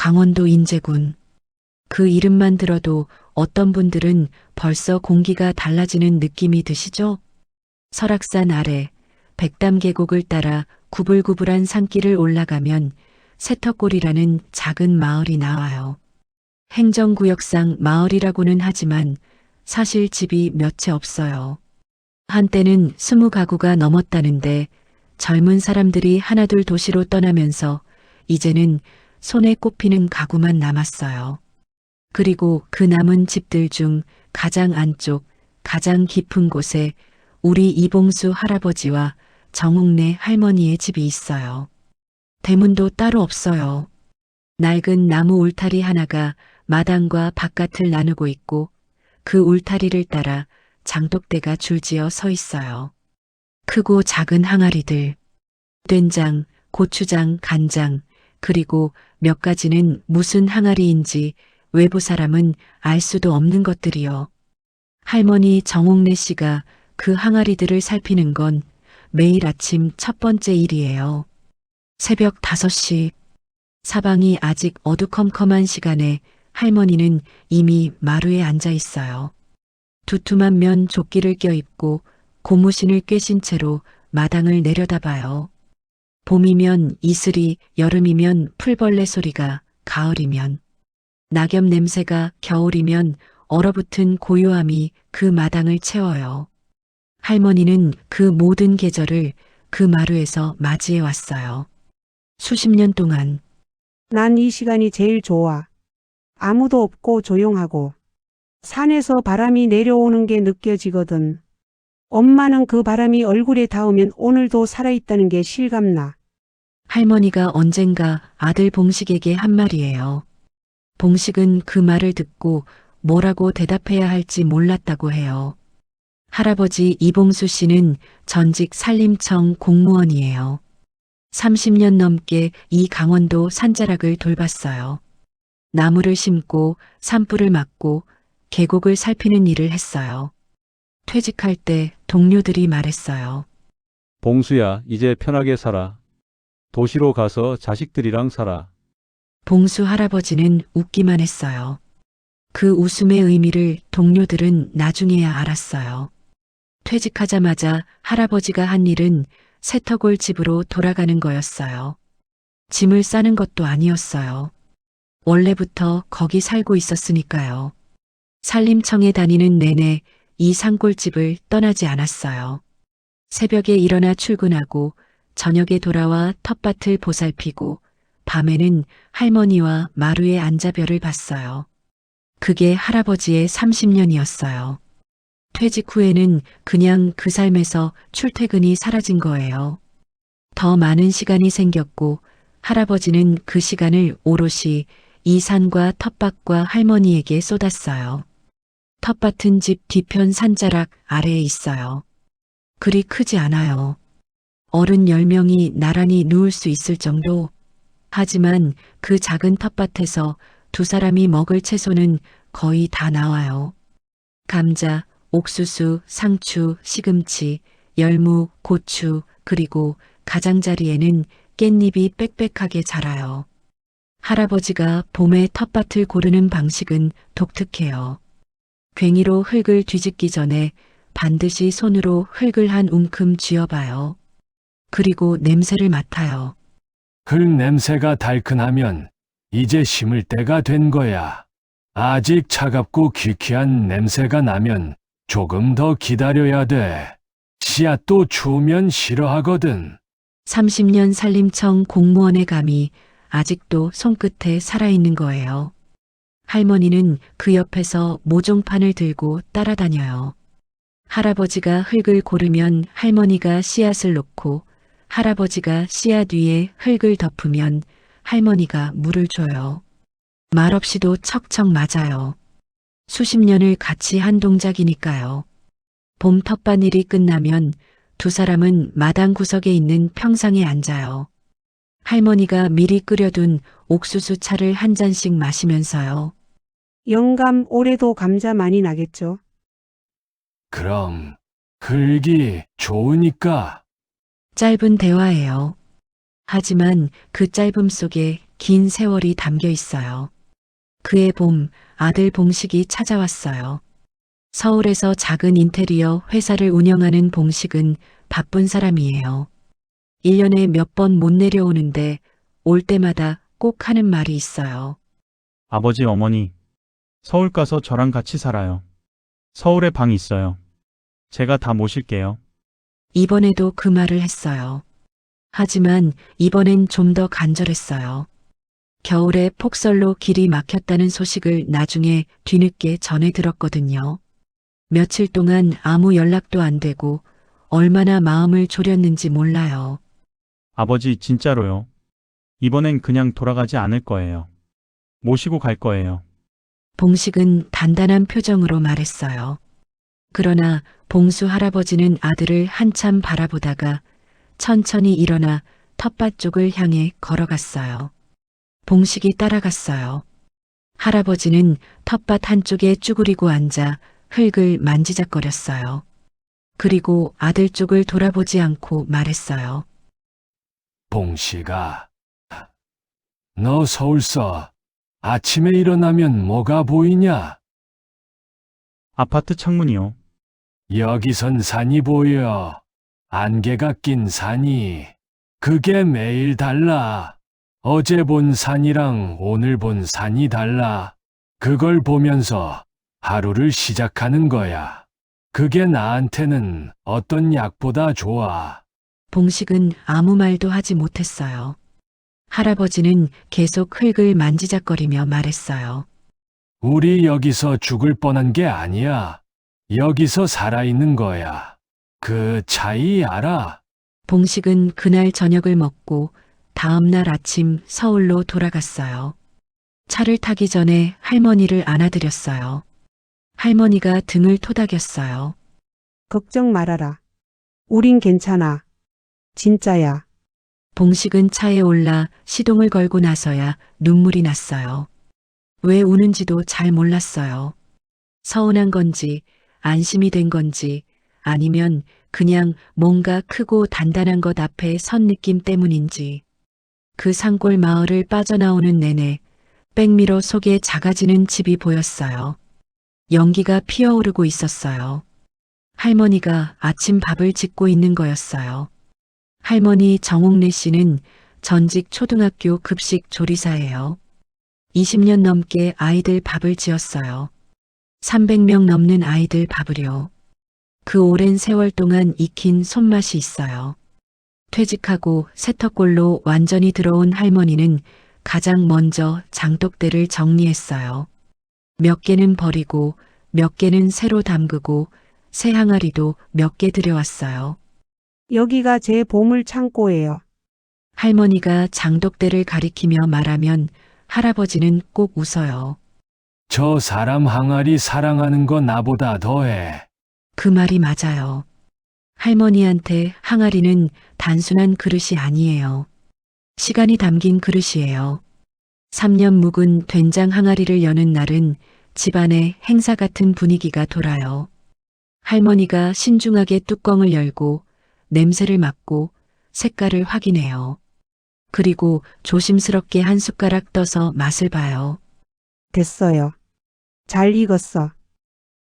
강원도 인제군. 그 이름만 들어도 어떤 분들은 벌써 공기가 달라지는 느낌이 드시죠? 설악산 아래 백담 계곡을 따라 구불구불한 산길을 올라가면 새터골이라는 작은 마을이 나와요. 행정구역상 마을이라고는 하지만 사실 집이 몇 채 없어요. 한때는 20가구가 넘었다는데 젊은 사람들이 하나둘 도시로 떠나면서 이제는 손에 꼽히는 가구만 남았어요. 그리고 그 남은 집들 중 가장 안쪽, 가장 깊은 곳에 우리 이봉수 할아버지와 정옥래 할머니의 집이 있어요. 대문도 따로 없어요. 낡은 나무 울타리 하나가 마당과 바깥을 나누고 있고 그 울타리를 따라 장독대가 줄지어 서 있어요. 크고 작은 항아리들, 된장, 고추장, 간장, 그리고 몇 가지는 무슨 항아리인지 외부 사람은 알 수도 없는 것들이요. 할머니 정옥래 씨가 그 항아리들을 살피는 건 매일 아침 첫 번째 일이에요. 새벽 5시, 사방이 아직 어두컴컴한 시간에 할머니는 이미 마루에 앉아 있어요. 두툼한 면 조끼를 껴입고 고무신을 꿰신 채로 마당을 내려다봐요. 봄이면 이슬이, 여름이면 풀벌레 소리가, 가을이면 낙엽 냄새가, 겨울이면 얼어붙은 고요함이 그 마당을 채워요. 할머니는 그 모든 계절을 그 마루에서 맞이해 왔어요. 수십 년 동안. 난 이 시간이 제일 좋아. 아무도 없고 조용하고 산에서 바람이 내려오는 게 느껴지거든. 엄마는 그 바람이 얼굴에 닿으면 오늘도 살아있다는 게 실감나. 할머니가 언젠가 아들 봉식에게 한 말이에요. 봉식은 그 말을 듣고 뭐라고 대답해야 할지 몰랐다고 해요. 할아버지 이봉수 씨는 전직 산림청 공무원이에요. 30년 넘게 이 강원도 산자락을 돌봤어요. 나무를 심고 산불을 막고 계곡을 살피는 일을 했어요. 퇴직할 때 동료들이 말했어요. 봉수야, 이제 편하게 살아. 도시로 가서 자식들이랑 살아. 봉수 할아버지는 웃기만 했어요. 그 웃음의 의미를 동료들은 나중에야 알았어요. 퇴직하자마자 할아버지가 한 일은 새터골 집으로 돌아가는 거였어요. 짐을 싸는 것도 아니었어요. 원래부터 거기 살고 있었으니까요. 산림청에 다니는 내내 이 산골집을 떠나지 않았어요. 새벽에 일어나 출근하고 저녁에 돌아와 텃밭을 보살피고 밤에는 할머니와 마루에 앉아 별을 봤어요. 그게 할아버지의 30년이었어요. 퇴직 후에는 그냥 그 삶에서 출퇴근이 사라진 거예요. 더 많은 시간이 생겼고 할아버지는 그 시간을 오롯이 이 산과 텃밭과 할머니에게 쏟았어요. 텃밭은 집 뒤편 산자락 아래에 있어요. 그리 크지 않아요. 어른 10명이 나란히 누울 수 있을 정도. 하지만 그 작은 텃밭에서 두 사람이 먹을 채소는 거의 다 나와요. 감자, 옥수수, 상추, 시금치, 열무, 고추, 그리고 가장자리에는 깻잎이 빽빽하게 자라요. 할아버지가 봄에 텃밭을 고르는 방식은 독특해요. 괭이로 흙을 뒤집기 전에 반드시 손으로 흙을 한 움큼 쥐어봐요. 그리고 냄새를 맡아요. 흙 냄새가 달큰하면 이제 심을 때가 된 거야. 아직 차갑고 귀퀴한 냄새가 나면 조금 더 기다려야 돼. 씨앗도 추우면 싫어하거든. 30년 산림청 공무원의 감이 아직도 손끝에 살아있는 거예요. 할머니는 그 옆에서 모종판을 들고 따라다녀요. 할아버지가 흙을 고르면 할머니가 씨앗을 놓고 할아버지가 씨앗 위에 흙을 덮으면 할머니가 물을 줘요. 말없이도 척척 맞아요. 수십 년을 같이 한 동작이니까요. 봄 텃밭일이 끝나면 두 사람은 마당 구석에 있는 평상에 앉아요. 할머니가 미리 끓여둔 옥수수 차를 한 잔씩 마시면서요. 영감 올해도 감자 많이 나겠죠? 그럼 흙이 좋으니까. 짧은 대화예요. 하지만 그 짧음 속에 긴 세월이 담겨 있어요. 그해 봄 아들 봉식이 찾아왔어요. 서울에서 작은 인테리어 회사를 운영하는 봉식은 바쁜 사람이에요. 1년에 몇 번 못 내려오는데 올 때마다 꼭 하는 말이 있어요. 아버지, 어머니, 서울 가서 저랑 같이 살아요. 서울에 방 있어요. 제가 다 모실게요. 이번에도 그 말을 했어요. 하지만 이번엔 좀 더 간절했어요. 겨울에 폭설로 길이 막혔다는 소식을 나중에 뒤늦게 전해 들었거든요. 며칠 동안 아무 연락도 안 되고 얼마나 마음을 졸였는지 몰라요. 아버지, 진짜로요. 이번엔 그냥 돌아가지 않을 거예요. 모시고 갈 거예요. 봉식은 단단한 표정으로 말했어요. 그러나 봉수 할아버지는 아들을 한참 바라보다가 천천히 일어나 텃밭 쪽을 향해 걸어갔어요. 봉식이 따라갔어요. 할아버지는 텃밭 한쪽에 쭈그리고 앉아 흙을 만지작거렸어요. 그리고 아들 쪽을 돌아보지 않고 말했어요. 봉식아, 너 서울서 아침에 일어나면 뭐가 보이냐? 아파트 창문이요. 여기선 산이 보여. 안개가 낀 산이. 그게 매일 달라. 어제 본 산이랑 오늘 본 산이 달라. 그걸 보면서 하루를 시작하는 거야. 그게 나한테는 어떤 약보다 좋아. 봉식은 아무 말도 하지 못했어요. 할아버지는 계속 흙을 만지작거리며 말했어요. 우리 여기서 죽을 뻔한 게 아니야. 여기서 살아있는 거야. 그 차이 알아? 봉식은 그날 저녁을 먹고 다음 날 아침 서울로 돌아갔어요. 차를 타기 전에 할머니를 안아드렸어요. 할머니가 등을 토닥였어요. 걱정 말아라. 우린 괜찮아. 진짜야. 봉식은 차에 올라 시동을 걸고 나서야 눈물이 났어요. 왜 우는지도 잘 몰랐어요. 서운한 건지, 안심이 된 건지, 아니면 그냥 뭔가 크고 단단한 것 앞에 선 느낌 때문인지. 그 산골 마을을 빠져나오는 내내 백미러 속에 작아지는 집이 보였어요. 연기가 피어오르고 있었어요. 할머니가 아침 밥을 짓고 있는 거였어요. 할머니 정옥래 씨는 전직 초등학교 급식 조리사예요. 20년 넘게 아이들 밥을 지었어요. 300명 넘는 아이들 밥을요. 그 오랜 세월 동안 익힌 손맛이 있어요. 퇴직하고 세터골로 완전히 들어온 할머니는 가장 먼저 장독대를 정리했어요. 몇 개는 버리고 몇 개는 새로 담그고 새 항아리도 몇 개 들여왔어요. 여기가 제 보물 창고예요. 할머니가 장독대를 가리키며 말하면 할아버지는 꼭 웃어요. 저 사람 항아리 사랑하는 거 나보다 더해. 그 말이 맞아요. 할머니한테 항아리는 단순한 그릇이 아니에요. 시간이 담긴 그릇이에요. 3년 묵은 된장 항아리를 여는 날은 집안에 행사 같은 분위기가 돌아요. 할머니가 신중하게 뚜껑을 열고 냄새를 맡고 색깔을 확인해요. 그리고 조심스럽게 한 숟가락 떠서 맛을 봐요. 됐어요. 잘 익었어.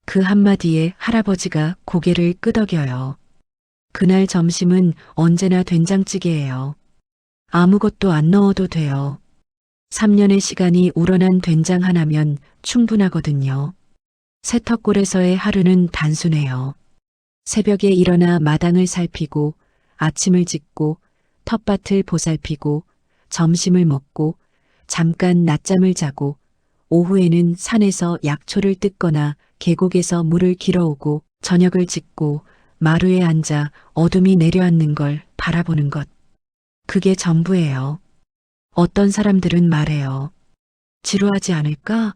그 한마디에 할아버지가 고개를 끄덕여요. 그날 점심은 언제나 된장찌개예요. 아무것도 안 넣어도 돼요. 3년의 시간이 우러난 된장 하나면 충분하거든요. 세터골에서의 하루는 단순해요. 새벽에 일어나 마당을 살피고 아침을 짓고 텃밭을 보살피고 점심을 먹고 잠깐 낮잠을 자고 오후에는 산에서 약초를 뜯거나 계곡에서 물을 길어오고 저녁을 짓고 마루에 앉아 어둠이 내려앉는 걸 바라보는 것. 그게 전부예요. 어떤 사람들은 말해요. 지루하지 않을까?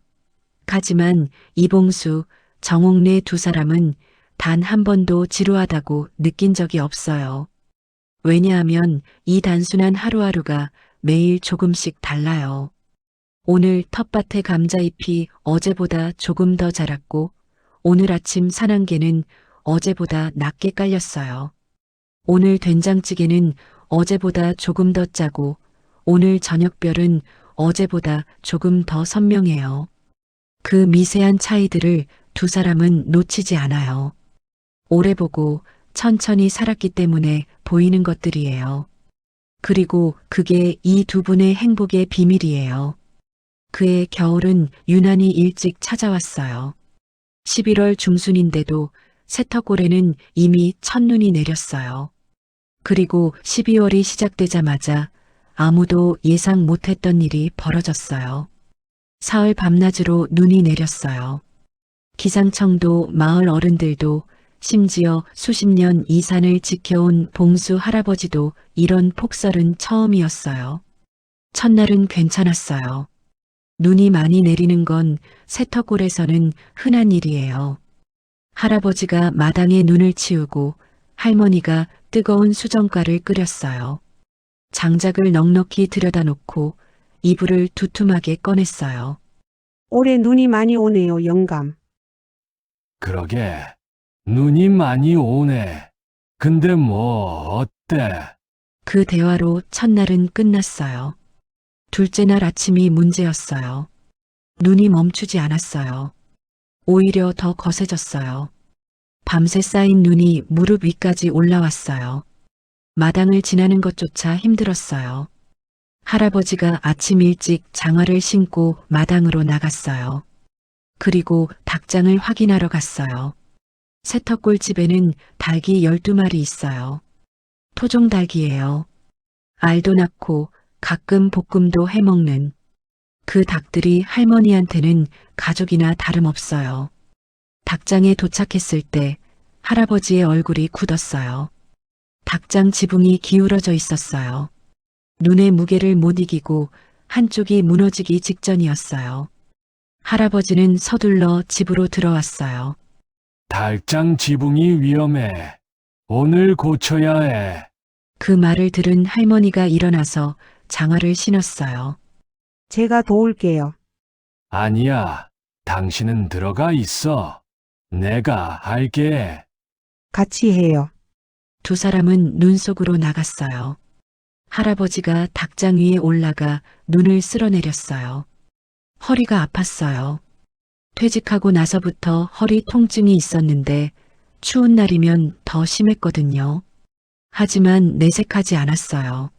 하지만 이봉수, 정옥래 두 사람은 단 한 번도 지루하다고 느낀 적이 없어요. 왜냐하면 이 단순한 하루하루가 매일 조금씩 달라요. 오늘 텃밭의 감자잎이 어제보다 조금 더 자랐고 오늘 아침 산안개는 어제보다 낮게 깔렸어요. 오늘 된장찌개는 어제보다 조금 더 짜고 오늘 저녁별은 어제보다 조금 더 선명해요. 그 미세한 차이들을 두 사람은 놓치지 않아요. 오래 보고 천천히 살았기 때문에 보이는 것들이에요. 그리고 그게 이 두 분의 행복의 비밀이에요. 그의 겨울은 유난히 일찍 찾아왔어요. 11월 중순인데도 세터골에는 이미 첫눈이 내렸어요. 그리고 12월이 시작되자마자 아무도 예상 못했던 일이 벌어졌어요. 사흘 밤낮으로 눈이 내렸어요. 기상청도 마을 어른들도 심지어 수십 년 이 산을 지켜온 봉수 할아버지도 이런 폭설은 처음이었어요. 첫날은 괜찮았어요. 눈이 많이 내리는 건 세터골에서는 흔한 일이에요. 할아버지가 마당에 눈을 치우고 할머니가 뜨거운 수정가를 끓였어요. 장작을 넉넉히 들여다놓고 이불을 두툼하게 꺼냈어요. 올해 눈이 많이 오네요, 영감. 그러게. 눈이 많이 오네. 근데 뭐 어때? 그 대화로 첫날은 끝났어요. 둘째 날 아침이 문제였어요. 눈이 멈추지 않았어요. 오히려 더 거세졌어요. 밤새 쌓인 눈이 무릎 위까지 올라왔어요. 마당을 지나는 것조차 힘들었어요. 할아버지가 아침 일찍 장화를 신고 마당으로 나갔어요. 그리고 닭장을 확인하러 갔어요. 세터골집에는 닭이 12마리 있어요. 토종닭이에요. 알도 낳고 가끔 볶음도 해먹는. 그 닭들이 할머니한테는 가족이나 다름없어요. 닭장에 도착했을 때 할아버지의 얼굴이 굳었어요. 닭장 지붕이 기울어져 있었어요. 눈의 무게를 못 이기고 한쪽이 무너지기 직전이었어요. 할아버지는 서둘러 집으로 들어왔어요. 닭장 지붕이 위험해. 오늘 고쳐야 해. 그 말을 들은 할머니가 일어나서 장화를 신었어요. 제가 도울게요. 아니야. 당신은 들어가 있어. 내가 할게. 같이 해요. 두 사람은 눈 속으로 나갔어요. 할아버지가 닭장 위에 올라가 눈을 쓸어내렸어요. 허리가 아팠어요. 퇴직하고 나서부터 허리 통증이 있었는데 추운 날이면 더 심했거든요. 하지만 내색하지 않았어요.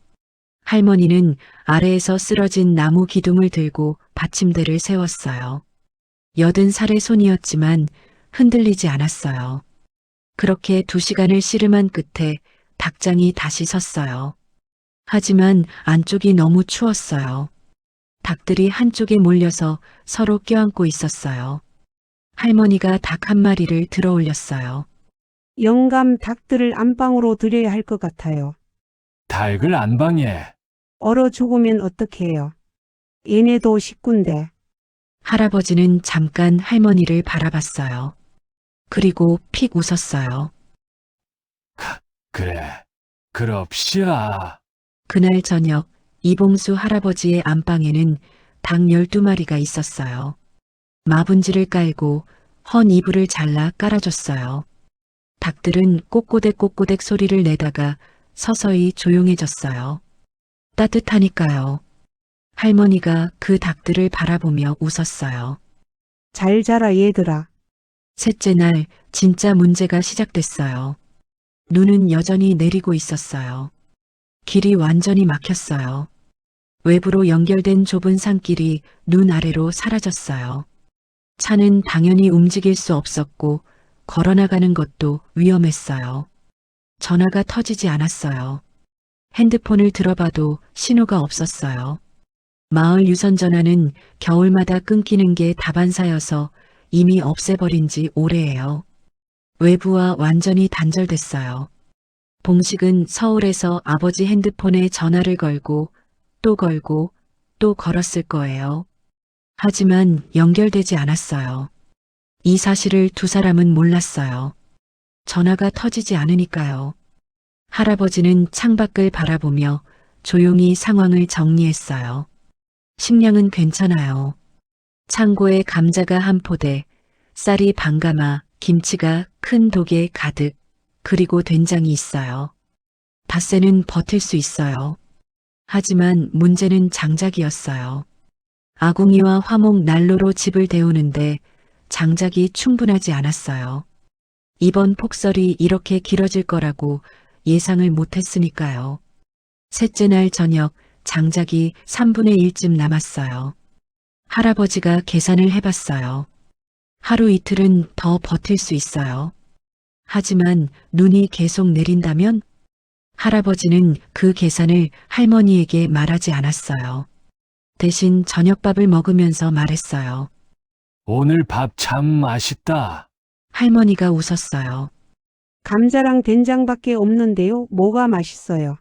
할머니는 아래에서 쓰러진 나무 기둥을 들고 받침대를 세웠어요. 80살의 손이었지만 흔들리지 않았어요. 그렇게 2시간을 씨름한 끝에 닭장이 다시 섰어요. 하지만 안쪽이 너무 추웠어요. 닭들이 한쪽에 몰려서 서로 껴안고 있었어요. 할머니가 닭 한 마리를 들어 올렸어요. 영감 닭들을 안방으로 들여야 할 것 같아요. 닭을 안방에. 얼어 죽으면 어떡해요. 얘네도 식구인데. 할아버지는 잠깐 할머니를 바라봤어요. 그리고 픽 웃었어요. 그래. 그럽시야. 그날 저녁 이봉수 할아버지의 안방에는 닭 12마리가 있었어요. 마분지를 깔고 헌 이불을 잘라 깔아줬어요. 닭들은 꼬꼬댁 소리를 내다가 서서히 조용해졌어요. 따뜻하니까요. 할머니가 그 닭들을 바라보며 웃었어요. 잘 자라 얘들아. 셋째 날 진짜 문제가 시작됐어요. 눈은 여전히 내리고 있었어요. 길이 완전히 막혔어요. 외부로 연결된 좁은 산길이 눈 아래로 사라졌어요. 차는 당연히 움직일 수 없었고 걸어나가는 것도 위험했어요. 전화가 터지지 않았어요. 핸드폰을 들어봐도 신호가 없었어요. 마을 유선 전화는 겨울마다 끊기는 게 다반사여서 이미 없애버린 지 오래예요. 외부와 완전히 단절됐어요. 봉식은 서울에서 아버지 핸드폰에 전화를 걸고 또 걸었을 거예요. 하지만 연결되지 않았어요. 이 사실을 두 사람은 몰랐어요. 전화가 터지지 않으니까요. 할아버지는 창밖을 바라보며 조용히 상황을 정리했어요. 식량은 괜찮아요. 창고에 감자가 한 포대, 쌀이 반가마, 김치가 큰 독에 가득, 그리고 된장이 있어요. 닷새는 버틸 수 있어요. 하지만 문제는 장작이었어요. 아궁이와 화목 난로로 집을 데우는데 장작이 충분하지 않았어요. 이번 폭설이 이렇게 길어질 거라고 예상을 못했으니까요. 셋째 날 저녁 장작이 3분의 1쯤 남았어요. 할아버지가 계산을 해봤어요. 하루 이틀은 더 버틸 수 있어요. 하지만 눈이 계속 내린다면? 할아버지는 그 계산을 할머니에게 말하지 않았어요. 대신 저녁밥을 먹으면서 말했어요. 오늘 밥 참 맛있다. 할머니가 웃었어요. 감자랑 된장밖에 없는데요. 뭐가 맛있어요?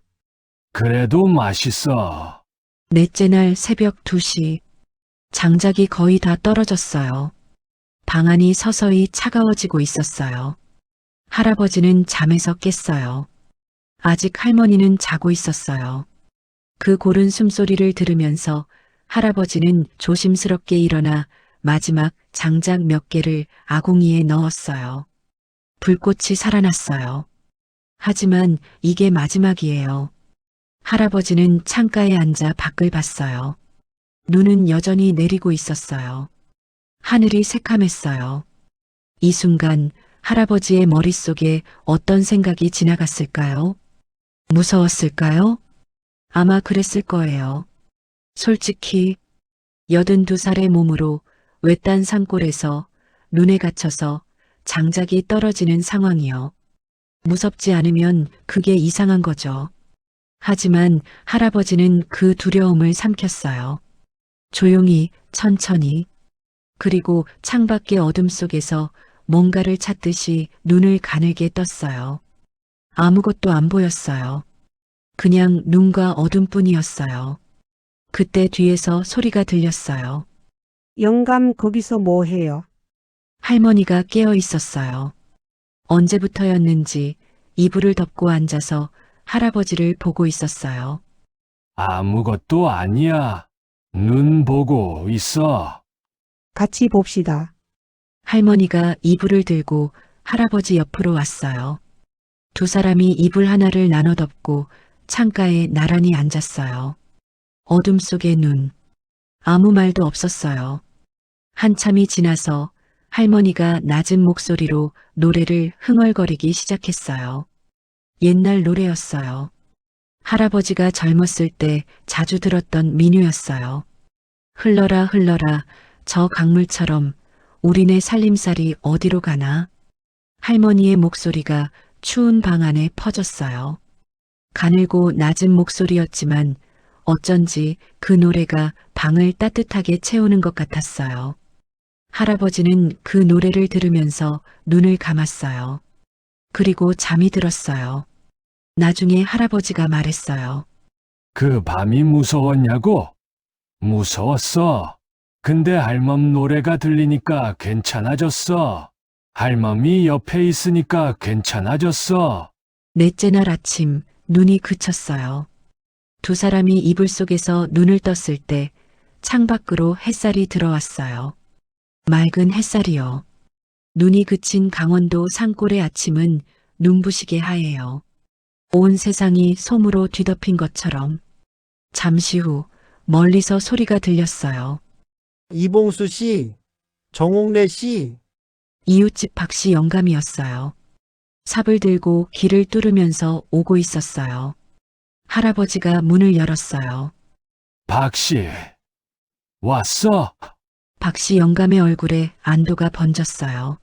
그래도 맛있어. 넷째 날 새벽 2시. 장작이 거의 다 떨어졌어요. 방 안이 서서히 차가워지고 있었어요. 할아버지는 잠에서 깼어요. 아직 할머니는 자고 있었어요. 그 고른 숨소리를 들으면서 할아버지는 조심스럽게 일어나 마지막 장작 몇 개를 아궁이에 넣었어요. 불꽃이 살아났어요. 하지만 이게 마지막이에요. 할아버지는 창가에 앉아 밖을 봤어요. 눈은 여전히 내리고 있었어요. 하늘이 새카맸어요. 이 순간 할아버지의 머릿속에 어떤 생각이 지나갔을까요? 무서웠을까요? 아마 그랬을 거예요. 솔직히 82살의 몸으로 외딴 산골에서 눈에 갇혀서 장작이 떨어지는 상황이요. 무섭지 않으면 그게 이상한 거죠. 하지만 할아버지는 그 두려움을 삼켰어요. 조용히, 천천히. 그리고 창밖의 어둠 속에서 뭔가를 찾듯이 눈을 가늘게 떴어요. 아무것도 안 보였어요. 그냥 눈과 어둠뿐이었어요. 그때 뒤에서 소리가 들렸어요. 영감 거기서 뭐 해요? 할머니가 깨어 있었어요. 언제부터였는지 이불을 덮고 앉아서 할아버지를 보고 있었어요. 아무것도 아니야. 눈 보고 있어. 같이 봅시다. 할머니가 이불을 들고 할아버지 옆으로 왔어요. 두 사람이 이불 하나를 나눠 덮고 창가에 나란히 앉았어요. 어둠 속의 눈. 아무 말도 없었어요. 한참이 지나서 할머니가 낮은 목소리로 노래를 흥얼거리기 시작했어요. 옛날 노래였어요. 할아버지가 젊었을 때 자주 들었던 민요였어요. 흘러라 흘러라 저 강물처럼 우리네 살림살이 어디로 가나? 할머니의 목소리가 추운 방 안에 퍼졌어요. 가늘고 낮은 목소리였지만 어쩐지 그 노래가 방을 따뜻하게 채우는 것 같았어요. 할아버지는 그 노래를 들으면서 눈을 감았어요. 그리고 잠이 들었어요. 나중에 할아버지가 말했어요. 그 밤이 무서웠냐고? 무서웠어. 근데 할멈 노래가 들리니까 괜찮아졌어. 할멈이 옆에 있으니까 괜찮아졌어. 넷째 날 아침 눈이 그쳤어요. 두 사람이 이불 속에서 눈을 떴을 때 창밖으로 햇살이 들어왔어요. 맑은 햇살이요. 눈이 그친 강원도 산골의 아침은 눈부시게 하얘요. 온 세상이 솜으로 뒤덮인 것처럼. 잠시 후 멀리서 소리가 들렸어요. 이봉수 씨, 정옥래 씨, 이웃집 박씨 영감이었어요. 삽을 들고 길을 뚫으면서 오고 있었어요. 할아버지가 문을 열었어요. 박씨, 왔어? 박씨 영감의 얼굴에 안도가 번졌어요.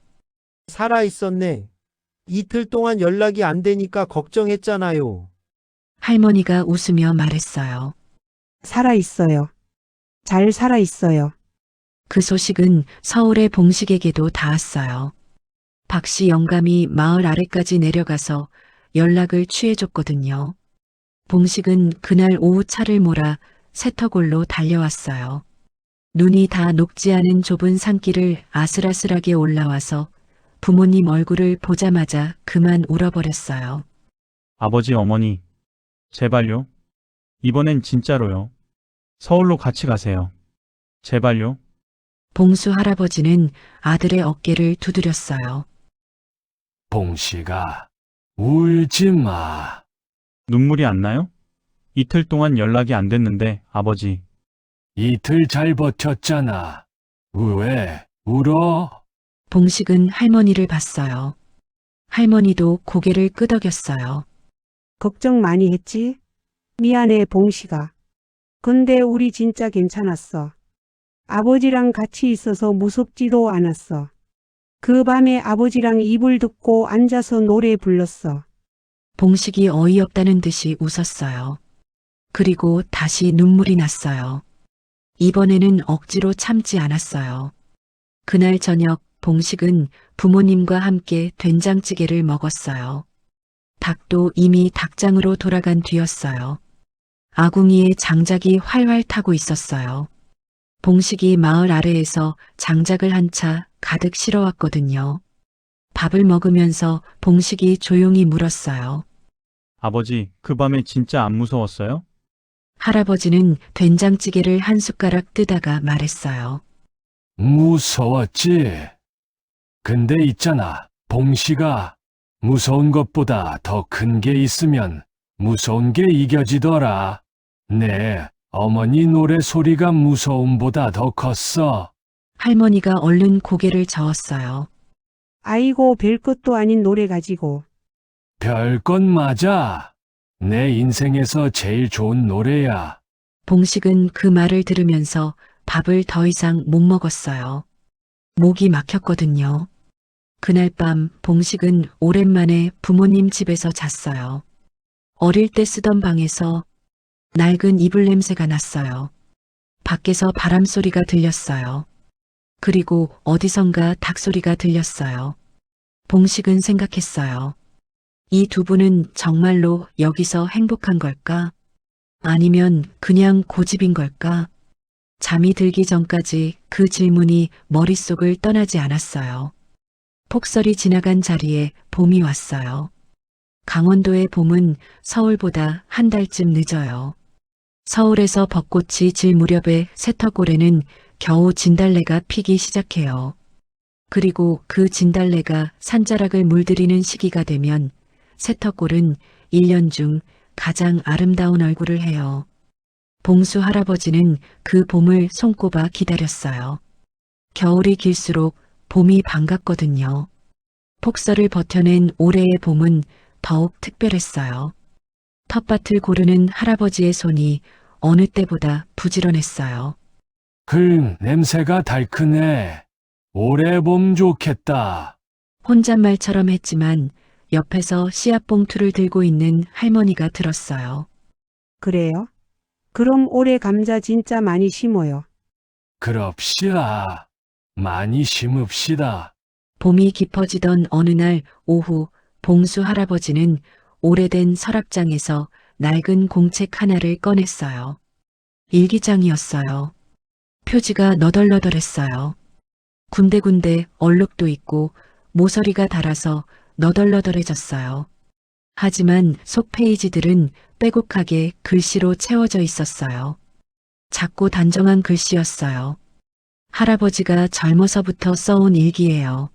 살아있었네. 이틀 동안 연락이 안 되니까 걱정했잖아요. 할머니가 웃으며 말했어요. 살아있어요. 잘 살아있어요. 그 소식은 서울의 봉식에게도 닿았어요. 박씨 영감이 마을 아래까지 내려가서 연락을 취해줬거든요. 봉식은 그날 오후 차를 몰아 새터골로 달려왔어요. 눈이 다 녹지 않은 좁은 산길을 아슬아슬하게 올라와서 부모님 얼굴을 보자마자 그만 울어버렸어요. 아버지, 어머니. 제발요. 이번엔 진짜로요. 서울로 같이 가세요. 제발요. 봉수 할아버지는 아들의 어깨를 두드렸어요. 봉씨가 울지 마. 눈물이 안 나요? 이틀 동안 연락이 안 됐는데, 아버지. 이틀 잘 버텼잖아. 왜 울어? 봉식은 할머니를 봤어요. 할머니도 고개를 끄덕였어요. 걱정 많이 했지? 미안해, 봉식아. 근데 우리 진짜 괜찮았어. 아버지랑 같이 있어서 무섭지도 않았어. 그 밤에 아버지랑 이불 덮고 앉아서 노래 불렀어. 봉식이 어이없다는 듯이 웃었어요. 그리고 다시 눈물이 났어요. 이번에는 억지로 참지 않았어요. 그날 저녁 봉식은 부모님과 함께 된장찌개를 먹었어요. 닭도 이미 닭장으로 돌아간 뒤였어요. 아궁이에 장작이 활활 타고 있었어요. 봉식이 마을 아래에서 장작을 한 차 가득 실어왔거든요. 밥을 먹으면서 봉식이 조용히 물었어요. 아버지, 그 밤에 진짜 안 무서웠어요? 할아버지는 된장찌개를 한 숟가락 뜨다가 말했어요. 무서웠지. 근데 있잖아, 봉식아. 무서운 것보다 더 큰 게 있으면 무서운 게 이겨지더라. 네, 어머니 노래 소리가 무서움보다 더 컸어. 할머니가 얼른 고개를 저었어요. 아이고, 별것도 아닌 노래 가지고. 별것 맞아. 내 인생에서 제일 좋은 노래야. 봉식은 그 말을 들으면서 밥을 더 이상 못 먹었어요. 목이 막혔거든요. 그날 밤 봉식은 오랜만에 부모님 집에서 잤어요. 어릴 때 쓰던 방에서 낡은 이불 냄새가 났어요. 밖에서 바람 소리가 들렸어요. 그리고 어디선가 닭 소리가 들렸어요. 봉식은 생각했어요. 이 두 분은 정말로 여기서 행복한 걸까? 아니면 그냥 고집인 걸까? 잠이 들기 전까지 그 질문이 머릿속을 떠나지 않았어요. 폭설이 지나간 자리에 봄이 왔어요. 강원도의 봄은 서울보다 한 달쯤 늦어요. 서울에서 벚꽃이 질 무렵에 세터골에는 겨우 진달래가 피기 시작해요. 그리고 그 진달래가 산자락을 물들이는 시기가 되면 세터골은 1년 중 가장 아름다운 얼굴을 해요. 봉수 할아버지는 그 봄을 손꼽아 기다렸어요. 겨울이 길수록 봄이 반갑거든요. 폭설을 버텨낸 올해의 봄은 더욱 특별했어요. 텃밭을 고르는 할아버지의 손이 어느 때보다 부지런했어요. 냄새가 달큰해. 올해 봄 좋겠다. 혼잣말처럼 했지만 옆에서 씨앗 봉투를 들고 있는 할머니가 들었어요. 그래요? 그럼 올해 감자 진짜 많이 심어요. 그럽시다. 많이 심읍시다. 봄이 깊어지던 어느 날 오후 봉수 할아버지는 오래된 서랍장에서 낡은 공책 하나를 꺼냈어요. 일기장이었어요. 표지가 너덜너덜했어요. 군데군데 얼룩도 있고 모서리가 닳아서 너덜너덜해졌어요. 하지만 속 페이지들은 빼곡하게 글씨로 채워져 있었어요. 작고 단정한 글씨였어요. 할아버지가 젊어서부터 써온 일기예요.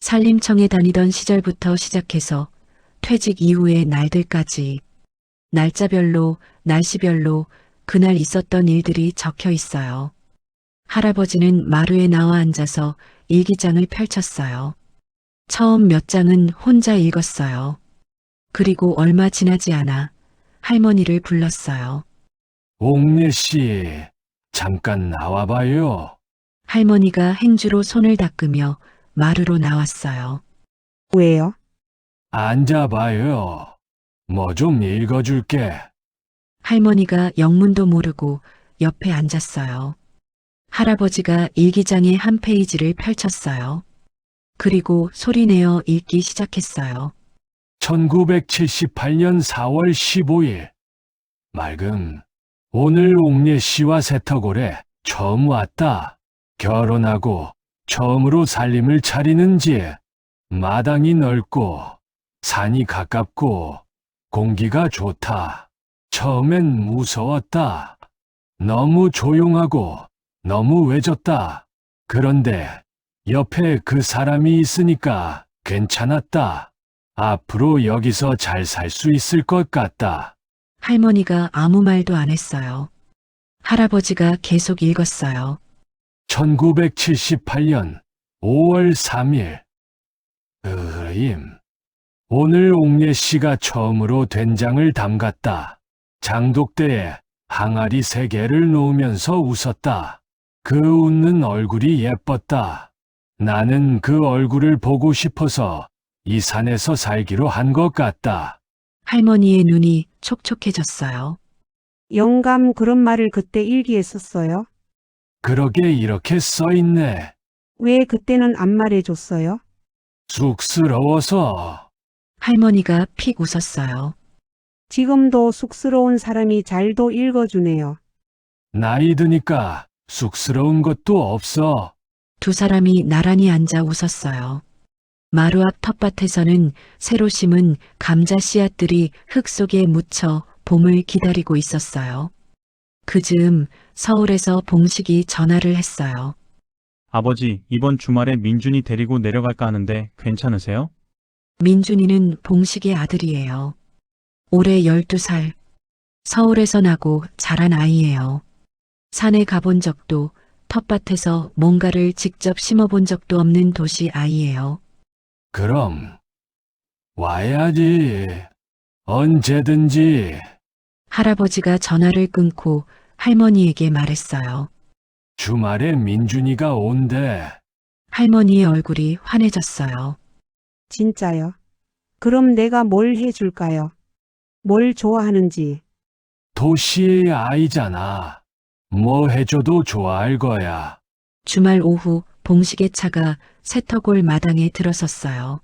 산림청에 다니던 시절부터 시작해서 퇴직 이후의 날들까지 날짜별로, 날씨별로 그날 있었던 일들이 적혀 있어요. 할아버지는 마루에 나와 앉아서 일기장을 펼쳤어요. 처음 몇 장은 혼자 읽었어요. 그리고 얼마 지나지 않아 할머니를 불렀어요. 옥래 씨, 잠깐 나와봐요. 할머니가 행주로 손을 닦으며 마루로 나왔어요. 왜요? 앉아봐요. 뭐 좀 읽어줄게. 할머니가 영문도 모르고 옆에 앉았어요. 할아버지가 일기장의 한 페이지를 펼쳤어요. 그리고 소리내어 읽기 시작했어요. 1978년 4월 15일. 맑음. 오늘 옥래 씨와 세터골에 처음 왔다. 결혼하고 처음으로 살림을 차리는지 마당이 넓고 산이 가깝고 공기가 좋다. 처음엔 무서웠다. 너무 조용하고 너무 외졌다. 그런데 옆에 그 사람이 있으니까 괜찮았다. 앞으로 여기서 잘 살 수 있을 것 같다. 할머니가 아무 말도 안 했어요. 할아버지가 계속 읽었어요. 1978년 5월 3일. 으임. 오늘 옥례 씨가 처음으로 된장을 담갔다. 장독대에 항아리 3개를 놓으면서 웃었다. 그 웃는 얼굴이 예뻤다. 나는 그 얼굴을 보고 싶어서 이 산에서 살기로 한 것 같다. 할머니의 눈이 촉촉해졌어요. 영감 그런 말을 그때 일기에 썼어요? 그러게 이렇게 써있네. 왜 그때는 안 말해줬어요? 쑥스러워서. 할머니가 픽 웃었어요. 지금도 쑥스러운 사람이 잘도 읽어주네요. 나이 드니까 쑥스러운 것도 없어. 두 사람이 나란히 앉아 웃었어요. 마루 앞 텃밭에서는 새로 심은 감자 씨앗들이 흙 속에 묻혀 봄을 기다리고 있었어요. 그즈음 서울에서 봉식이 전화를 했어요. 아버지, 이번 주말에 민준이 데리고 내려갈까 하는데 괜찮으세요? 민준이는 봉식의 아들이에요. 올해 12살. 서울에서 나고 자란 아이예요. 산에 가본 적도, 텃밭에서 뭔가를 직접 심어본 적도 없는 도시 아이예요. 그럼 와야지. 언제든지. 할아버지가 전화를 끊고 할머니에게 말했어요. 주말에 민준이가 온대. 할머니의 얼굴이 환해졌어요. 진짜요? 그럼 내가 뭘 해줄까요? 뭘 좋아하는지. 도시의 아이잖아. 뭐 해줘도 좋아할 거야. 주말 오후 봉식의 차가 세터골 마당에 들어섰어요.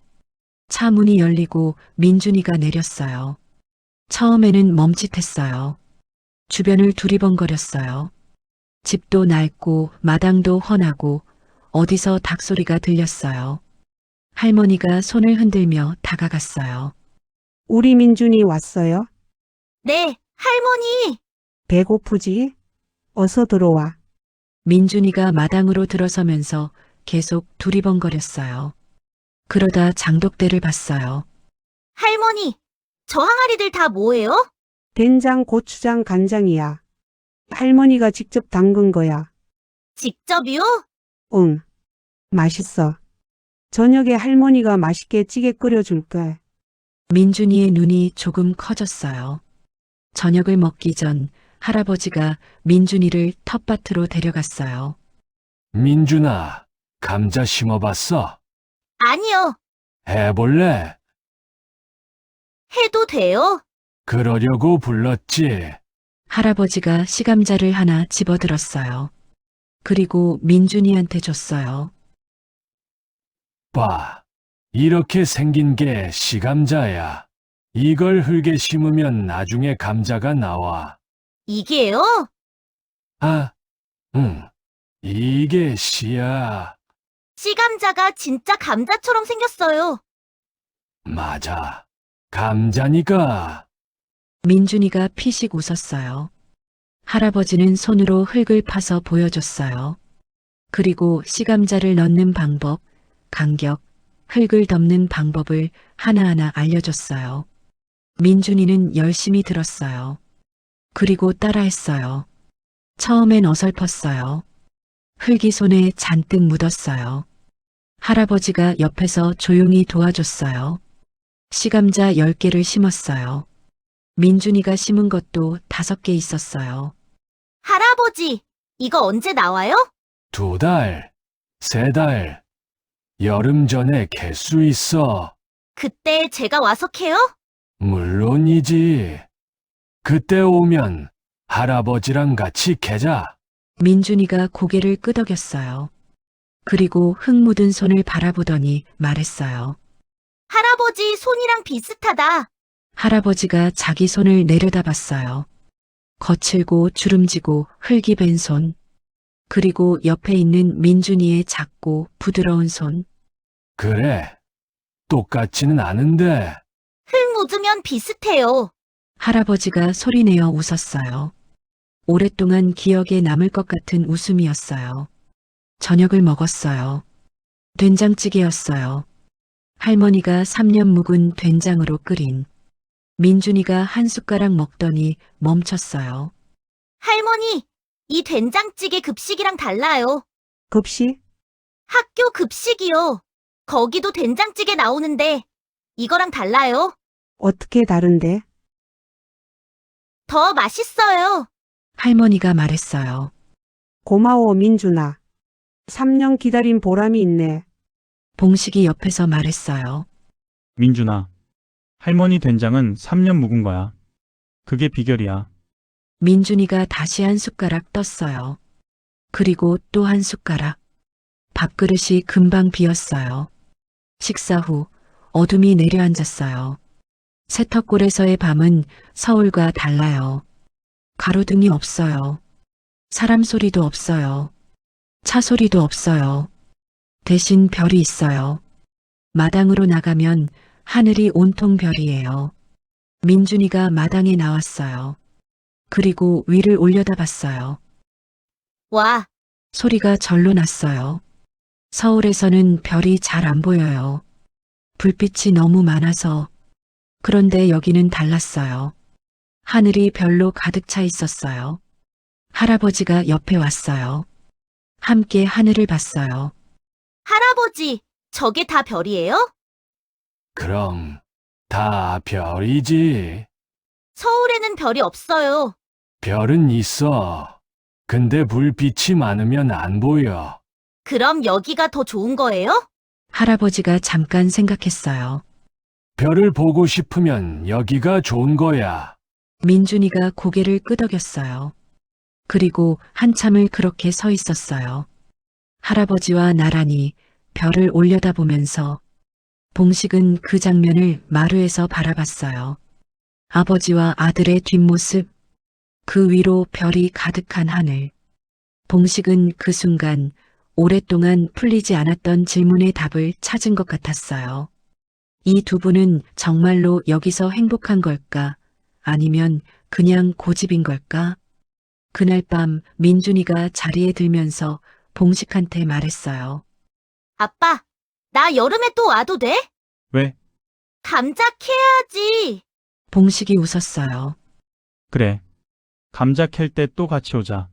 차 문이 열리고 민준이가 내렸어요. 처음에는 멈칫했어요. 주변을 두리번거렸어요. 집도 낡고 마당도 훤하고 어디서 닭소리가 들렸어요. 할머니가 손을 흔들며 다가갔어요. 우리 민준이 왔어요? 네, 할머니. 배고프지? 어서 들어와. 민준이가 마당으로 들어서면서 계속 두리번거렸어요. 그러다 장독대를 봤어요. 할머니, 저 항아리들 다 뭐예요? 된장, 고추장, 간장이야. 할머니가 직접 담근 거야. 직접이요? 응. 맛있어. 저녁에 할머니가 맛있게 찌개 끓여줄게. 민준이의 눈이 조금 커졌어요. 저녁을 먹기 전 할아버지가 민준이를 텃밭으로 데려갔어요. 민준아, 감자 심어봤어? 아니요. 해볼래? 해도 돼요? 그러려고 불렀지. 할아버지가 시감자를 하나 집어들었어요. 그리고 민준이한테 줬어요. 봐. 이렇게 생긴 게 시감자야. 이걸 흙에 심으면 나중에 감자가 나와. 이게요? 아, 응. 이게 씨야. 씨감자가 진짜 감자처럼 생겼어요. 맞아. 감자니까. 민준이가 피식 웃었어요. 할아버지는 손으로 흙을 파서 보여줬어요. 그리고 씨감자를 넣는 방법, 간격, 흙을 덮는 방법을 하나하나 알려줬어요. 민준이는 열심히 들었어요. 그리고 따라했어요. 처음엔 어설펐어요. 흙이 손에 잔뜩 묻었어요. 할아버지가 옆에서 조용히 도와줬어요. 씨감자 10개를 심었어요. 민준이가 심은 것도 5개 있었어요. 할아버지, 이거 언제 나와요? 2달, 3달. 여름 전에 캘 수 있어. 그때 제가 와서 캐요? 물론이지. 그때 오면 할아버지랑 같이 캐자. 민준이가 고개를 끄덕였어요. 그리고 흙 묻은 손을 바라보더니 말했어요. 할아버지 손이랑 비슷하다. 할아버지가 자기 손을 내려다봤어요. 거칠고 주름지고 흙이 밴 손. 그리고 옆에 있는 민준이의 작고 부드러운 손. 그래. 똑같지는 않은데. 흙 묻으면 비슷해요. 할아버지가 소리내어 웃었어요. 오랫동안 기억에 남을 것 같은 웃음이었어요. 저녁을 먹었어요. 된장찌개였어요. 할머니가 3년 묵은 된장으로 끓인. 민준이가 한 숟가락 먹더니 멈췄어요. 할머니, 이 된장찌개 급식이랑 달라요. 급식? 학교 급식이요. 거기도 된장찌개 나오는데 이거랑 달라요. 어떻게 다른데? 더 맛있어요. 할머니가 말했어요. 고마워, 민준아. 3년 기다린 보람이 있네. 봉식이 옆에서 말했어요. 민준아, 할머니 된장은 3년 묵은 거야. 그게 비결이야. 민준이가 다시 한 숟가락 떴어요. 그리고 또 한 숟가락. 밥그릇이 금방 비었어요. 식사 후 어둠이 내려앉았어요. 세터골에서의 밤은 서울과 달라요. 가로등이 없어요. 사람 소리도 없어요. 차 소리도 없어요. 대신 별이 있어요. 마당으로 나가면 하늘이 온통 별이에요. 민준이가 마당에 나왔어요. 그리고 위를 올려다봤어요. 와, 소리가 절로 났어요. 서울에서는 별이 잘 안 보여요. 불빛이 너무 많아서. 그런데 여기는 달랐어요. 하늘이 별로 가득 차 있었어요. 할아버지가 옆에 왔어요. 함께 하늘을 봤어요. 할아버지, 저게 다 별이에요? 그럼 다 별이지. 서울에는 별이 없어요. 별은 있어. 근데 불빛이 많으면 안 보여. 그럼 여기가 더 좋은 거예요? 할아버지가 잠깐 생각했어요. 별을 보고 싶으면 여기가 좋은 거야. 민준이가 고개를 끄덕였어요. 그리고 한참을 그렇게 서 있었어요. 할아버지와 나란히 별을 올려다보면서 봉식은 그 장면을 마루에서 바라봤어요. 아버지와 아들의 뒷모습, 그 위로 별이 가득한 하늘. 봉식은 그 순간 오랫동안 풀리지 않았던 질문의 답을 찾은 것 같았어요. 이 두 분은 정말로 여기서 행복한 걸까? 아니면 그냥 고집인 걸까? 그날 밤 민준이가 자리에 들면서 봉식한테 말했어요. 아빠, 나 여름에 또 와도 돼? 왜? 감자 캐야지. 봉식이 웃었어요. 그래. 감자 캘 때 또 같이 오자.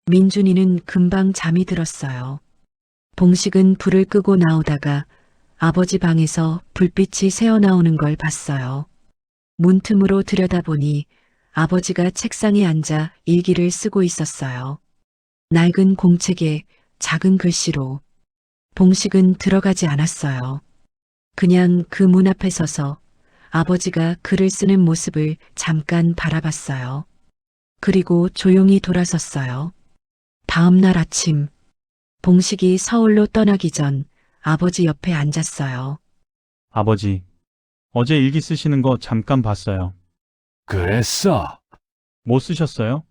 민준이는 금방 잠이 들었어요. 봉식은 불을 끄고 나오다가 아버지 방에서 불빛이 새어나오는 걸 봤어요. 문틈으로 들여다보니 아버지가 책상에 앉아 일기를 쓰고 있었어요. 낡은 공책에 작은 글씨로. 봉식은 들어가지 않았어요. 그냥 그 문 앞에 서서 아버지가 글을 쓰는 모습을 잠깐 바라봤어요. 그리고 조용히 돌아섰어요. 다음 날 아침, 봉식이 서울로 떠나기 전 아버지 옆에 앉았어요. 아버지, 어제 일기 쓰시는 거 잠깐 봤어요. 그랬어. 뭐 쓰셨어요?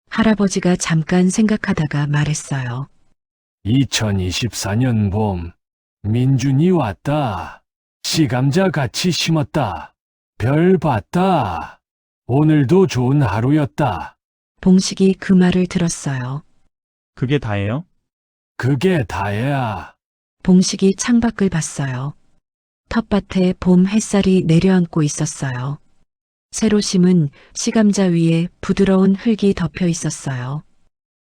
할아버지가 잠깐 생각하다가 말했어요. 2024년 봄, 민준이 왔다. 시감자 같이 심었다. 별 봤다. 오늘도 좋은 하루였다. 봉식이 그 말을 들었어요. 그게 다예요? 그게 다야. 봉식이 창밖을 봤어요. 텃밭에 봄 햇살이 내려앉고 있었어요. 새로 심은 시감자 위에 부드러운 흙이 덮여 있었어요.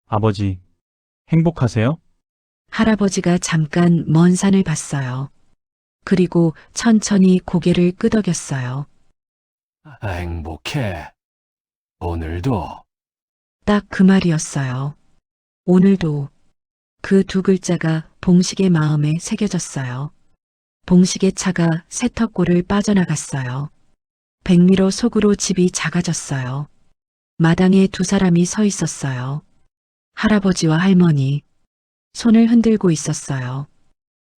아버지, 행복하세요? 할아버지가 잠깐 먼 산을 봤어요. 그리고 천천히 고개를 끄덕였어요. 행복해. 오늘도. 딱 그 말이었어요. 오늘도. 그 두 글자가 봉식의 마음에 새겨졌어요. 봉식의 차가 세터골을 빠져나갔어요. 백미러 속으로 집이 작아졌어요. 마당에 두 사람이 서 있었어요. 할아버지와 할머니. 손을 흔들고 있었어요.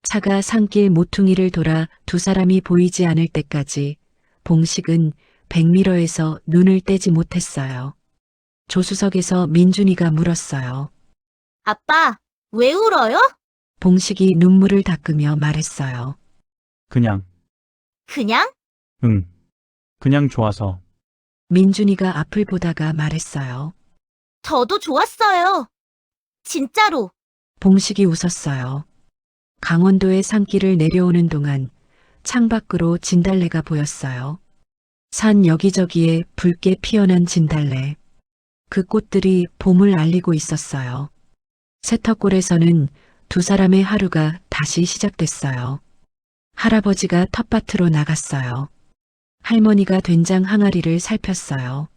차가 산길 모퉁이를 돌아 두 사람이 보이지 않을 때까지 봉식은 백미러에서 눈을 떼지 못했어요. 조수석에서 민준이가 물었어요. 아빠, 왜 울어요? 봉식이 눈물을 닦으며 말했어요. 그냥, 그냥? 응. 그냥 좋아서. 민준이가 앞을 보다가 말했어요. 저도 좋았어요. 진짜로. 봉식이 웃었어요. 강원도의 산길을 내려오는 동안 창밖으로 진달래가 보였어요. 산 여기저기에 붉게 피어난 진달래. 그 꽃들이 봄을 알리고 있었어요. 세터골에서는 두 사람의 하루가 다시 시작됐어요. 할아버지가 텃밭으로 나갔어요. 할머니가 된장 항아리를 살폈어요.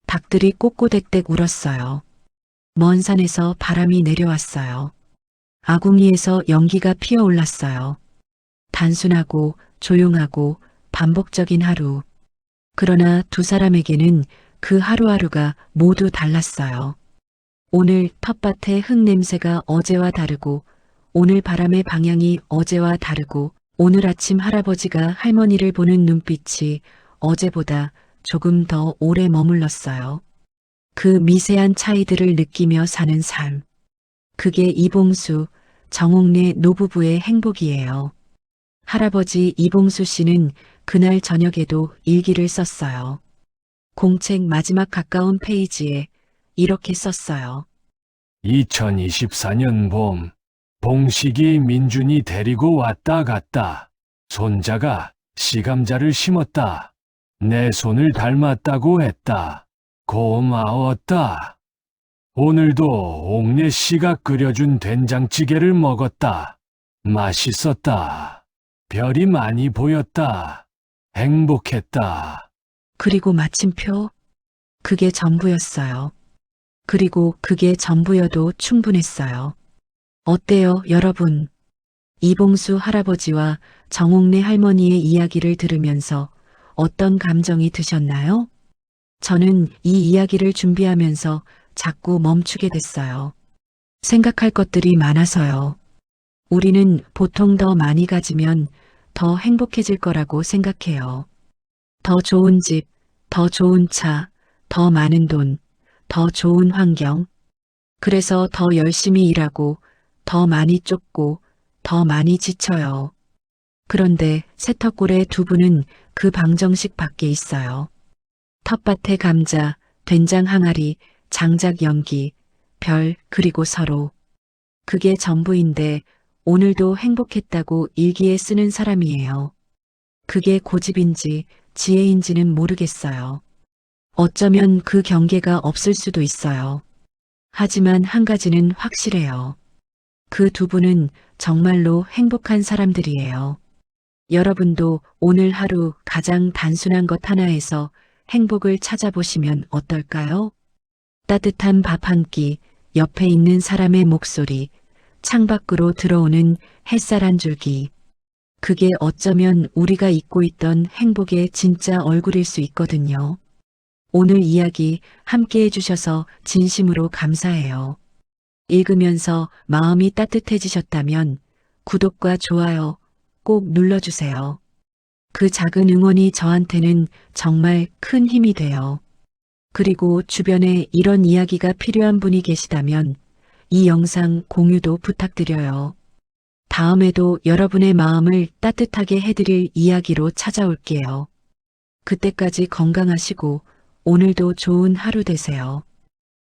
닭들이 꼬꼬댁댁 울었어요. 먼 산에서 바람이 내려왔어요. 아궁이에서 연기가 피어올랐어요. 단순하고 조용하고 반복적인 하루. 그러나 두 사람에게는 그 하루하루가 모두 달랐어요. 오늘 텃밭의 흙냄새가 어제와 다르고, 오늘 바람의 방향이 어제와 다르고, 오늘 아침 할아버지가 할머니를 보는 눈빛이 어제보다 조금 더 오래 머물렀어요. 그 미세한 차이들을 느끼며 사는 삶. 그게 이봉수, 정옥래 노부부의 행복이에요. 할아버지 이봉수 씨는 그날 저녁에도 일기를 썼어요. 공책 마지막 가까운 페이지에 이렇게 썼어요. 2024년 봄, 봉식이 민준이 데리고 왔다 갔다. 손자가 시감자를 심었다. 내 손을 닮았다고 했다. 고마웠다. 오늘도 옥래 씨가 끓여준 된장찌개를 먹었다. 맛있었다. 별이 많이 보였다. 행복했다. 그리고 마침표. 그게 전부였어요. 그리고 그게 전부여도 충분했어요. 어때요, 여러분? 이봉수 할아버지와 정옥래 할머니의 이야기를 들으면서 어떤 감정이 드셨나요? 저는 이 이야기를 준비하면서 자꾸 멈추게 됐어요. 생각할 것들이 많아서요. 우리는 보통 더 많이 가지면 더 행복해질 거라고 생각해요. 더 좋은 집, 더 좋은 차, 더 많은 돈, 더 좋은 환경. 그래서 더 열심히 일하고, 더 많이 쫓고, 더 많이 지쳐요. 그런데 세터골의 두 분은 그 방정식 밖에 있어요. 텃밭의 감자, 된장 항아리, 장작 연기, 별, 그리고 서로. 그게 전부인데 오늘도 행복했다고 일기에 쓰는 사람이에요. 그게 고집인지 지혜인지는 모르겠어요. 어쩌면 그 경계가 없을 수도 있어요. 하지만 한 가지는 확실해요. 그 두 분은 정말로 행복한 사람들이에요. 여러분도 오늘 하루 가장 단순한 것 하나에서 행복을 찾아보시면 어떨까요? 따뜻한 밥 한 끼, 옆에 있는 사람의 목소리, 창밖으로 들어오는 햇살 한 줄기. 그게 어쩌면 우리가 잊고 있던 행복의 진짜 얼굴일 수 있거든요. 오늘 이야기 함께 해주셔서 진심으로 감사해요. 읽으면서 마음이 따뜻해지셨다면 구독과 좋아요 꼭 눌러주세요. 그 작은 응원이 저한테는 정말 큰 힘이 돼요. 그리고 주변에 이런 이야기가 필요한 분이 계시다면 이 영상 공유도 부탁드려요. 다음에도 여러분의 마음을 따뜻하게 해드릴 이야기로 찾아올게요. 그때까지 건강하시고 오늘도 좋은 하루 되세요.